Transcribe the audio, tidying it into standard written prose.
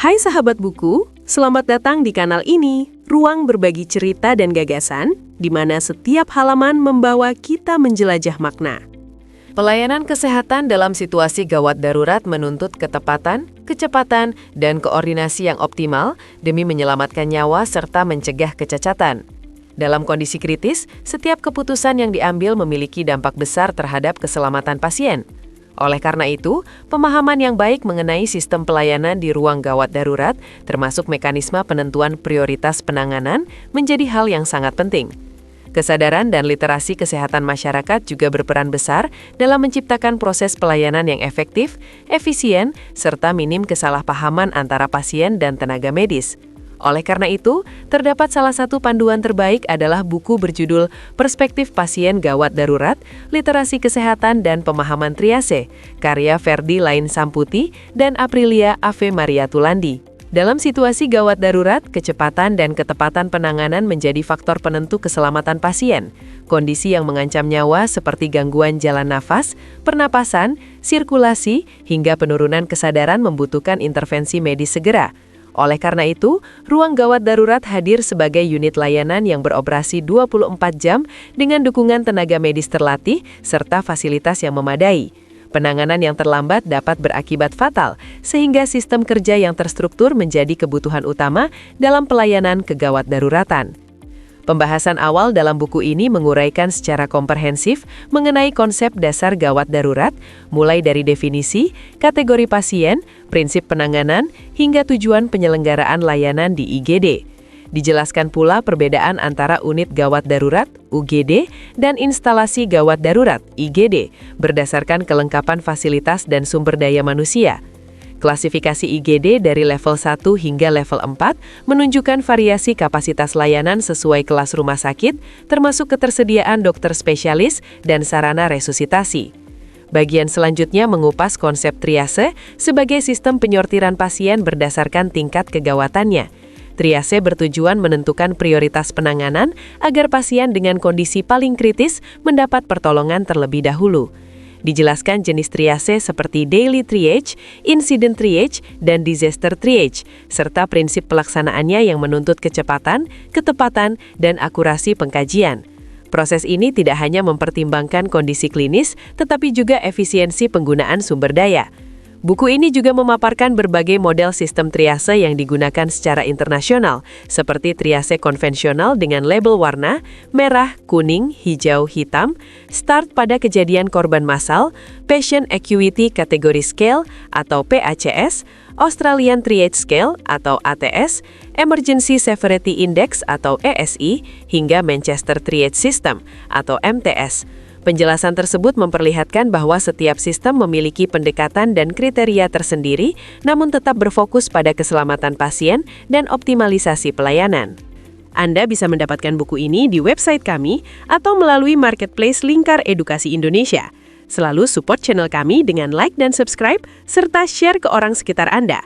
Hai sahabat buku, selamat datang di kanal ini, ruang berbagi cerita dan gagasan, di mana setiap halaman membawa kita menjelajah makna. Pelayanan kesehatan dalam situasi gawat darurat menuntut ketepatan, kecepatan, dan koordinasi yang optimal demi menyelamatkan nyawa serta mencegah kecacatan. Dalam kondisi kritis, setiap keputusan yang diambil memiliki dampak besar terhadap keselamatan pasien. Oleh karena itu, pemahaman yang baik mengenai sistem pelayanan di ruang gawat darurat, termasuk mekanisme penentuan prioritas penanganan, menjadi hal yang sangat penting. Kesadaran dan literasi kesehatan masyarakat juga berperan besar dalam menciptakan proses pelayanan yang efektif, efisien, serta minim kesalahpahaman antara pasien dan tenaga medis. Oleh karena itu, terdapat salah satu panduan terbaik adalah buku berjudul Perspektif Pasien Gawat Darurat, Literasi Kesehatan dan Pemahaman Triase, karya Ferdi Lain Samputi dan Aprilia Ave Maria Tulandi. Dalam situasi gawat darurat, kecepatan dan ketepatan penanganan menjadi faktor penentu keselamatan pasien. Kondisi yang mengancam nyawa seperti gangguan jalan nafas, pernapasan, sirkulasi, hingga penurunan kesadaran membutuhkan intervensi medis segera. Oleh karena itu, ruang gawat darurat hadir sebagai unit layanan yang beroperasi 24 jam dengan dukungan tenaga medis terlatih serta fasilitas yang memadai. Penanganan yang terlambat dapat berakibat fatal, sehingga sistem kerja yang terstruktur menjadi kebutuhan utama dalam pelayanan kegawat daruratan. Pembahasan awal dalam buku ini menguraikan secara komprehensif mengenai konsep dasar gawat darurat, mulai dari definisi, kategori pasien, prinsip penanganan, hingga tujuan penyelenggaraan layanan di IGD. Dijelaskan pula perbedaan antara unit gawat darurat, UGD, dan instalasi gawat darurat, IGD, berdasarkan kelengkapan fasilitas dan sumber daya manusia. Klasifikasi IGD dari level 1 hingga level 4 menunjukkan variasi kapasitas layanan sesuai kelas rumah sakit, termasuk ketersediaan dokter spesialis dan sarana resusitasi. Bagian selanjutnya mengupas konsep triase sebagai sistem penyortiran pasien berdasarkan tingkat kegawatannya. Triase bertujuan menentukan prioritas penanganan agar pasien dengan kondisi paling kritis mendapat pertolongan terlebih dahulu. Dijelaskan jenis triase seperti daily triage, incident triage, dan disaster triage, serta prinsip pelaksanaannya yang menuntut kecepatan, ketepatan, dan akurasi pengkajian. Proses ini tidak hanya mempertimbangkan kondisi klinis, tetapi juga efisiensi penggunaan sumber daya. Buku ini juga memaparkan berbagai model sistem triase yang digunakan secara internasional, seperti triase konvensional dengan label warna, merah, kuning, hijau, hitam, start pada kejadian korban massal, Patient Acuity Category Scale atau PACS, Australian Triage Scale atau ATS, Emergency Severity Index atau ESI, hingga Manchester Triage System atau MTS. Penjelasan tersebut memperlihatkan bahwa setiap sistem memiliki pendekatan dan kriteria tersendiri, namun tetap berfokus pada keselamatan pasien dan optimalisasi pelayanan. Anda bisa mendapatkan buku ini di website kami atau melalui marketplace Lingkar Edukasi Indonesia. Selalu support channel kami dengan like dan subscribe, serta share ke orang sekitar Anda.